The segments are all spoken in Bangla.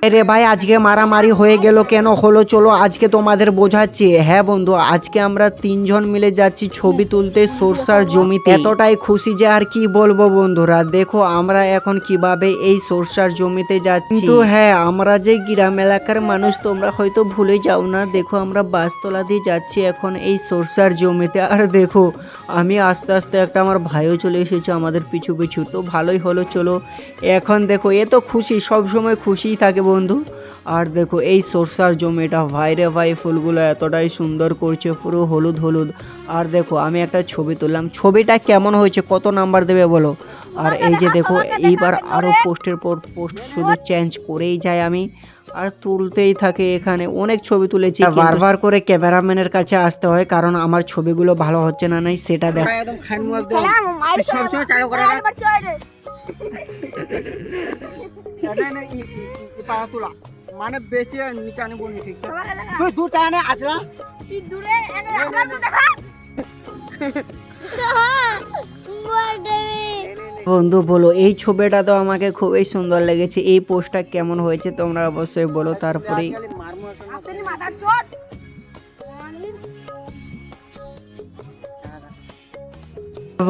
রে ভাই আজকে মারামারি হয়ে গেল কেন হলো চলো আজকে তোমাদের বোঝাচ্ছি। হ্যাঁ বন্ধু, আজকে আমরা তিনজন মিলে যাচ্ছি ছবি তুলতে সরষার জমিতে। এতটাই খুশি যে আর কি বলবো বন্ধুরা। দেখো আমরা এখন কিভাবে এই সরষার জমিতে যাচ্ছি। কিন্তু হ্যাঁ, আমরা যে গ্রাম এলাকার মানুষ তোমরা হয়তো ভুলে যাও না। দেখো আমরা বাসতলা দিয়ে যাচ্ছি এখন এই সরষার জমিতে। আর দেখো আমি আস্তে আস্তে একটা আমার ভাইও চলে এসেছে আমাদের পিছু পিছু, তো ভালোই হলো। চলো এখন দেখো এ তো খুশি, সব সময় খুশিই থাকে বন্ধু। আর দেখো এই সরষার জমিটা ভাই রে ভাই, ফুলগুলো এতটাই সুন্দর করছে, পুরো হলুদ হলুদ। আর দেখো আমি একটা ছবি তুললাম, ছবিটা কেমন হয়েছে কত নাম্বার দেবে বলো। আর এই যে দেখো এইবার আরও পোস্টের পর পোস্ট শুধু চেঞ্জ করেই যায় আমি, আর তুলতেই থাকে। এখানে অনেক ছবি তুলেছি, বারবার করে ক্যামেরাম্যানের কাছে আসতে হয় কারণ আমার ছবিগুলো ভালো হচ্ছে না নাই সেটা দেখ। মানে বেশি নিচে আনি বলনি, ঠিক আছে তুই দূর টানে আছলা তুই দূরে এনে আমার তো দেখা বন্ধু বলো এই ছবিটা তো আমাকে খুবই সুন্দর লেগেছে, এই পোস্টটা কেমন হয়েছে তোমরা অবশ্যই বলো। তারপরে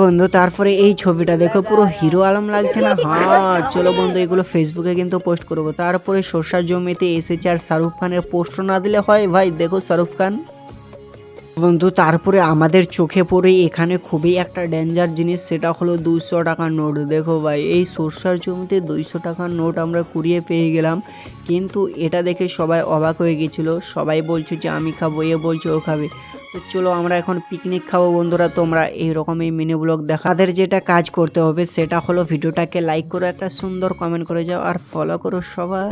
বন্ধু তারপরে এই ছবিটা দেখো পুরো হিরো আলম লাগছে না। হ্যাঁ চলো বন্ধু এগুলো ফেসবুকে কিন্তু পোস্ট করবো। তারপরে সরষার জমিতে এসেছে আর শাহরুখ খানের পোস্ট না দিলে হয় ভাই। দেখো শাহরুখ খান বন্ধু। তারপরে আমাদের চোখে পড়ে এখানে খুবই একটা ডেঞ্জার জিনিস, সেটা হলো 200 টাকার নোট। দেখো ভাই এই সরষার জমিতে 200 টাকার নোট আমরা কুড়িয়ে পেয়ে গেলাম। কিন্তু এটা দেখে সবাই অবাক হয়ে গেছিলো, সবাই বলছে যে আমি খাবো, এ বলছে ও খাবে। তো চলো আমরা এখন পিকনিক খাবো বন্ধুরা। তোমরা এইরকমই মিনি ব্লগ দেখাদের যেটা কাজ করতে হবে সেটা হলো ভিডিওটাকে লাইক করো, একটা সুন্দর কমেন্ট করে যাও আর ফলো করো সবাই।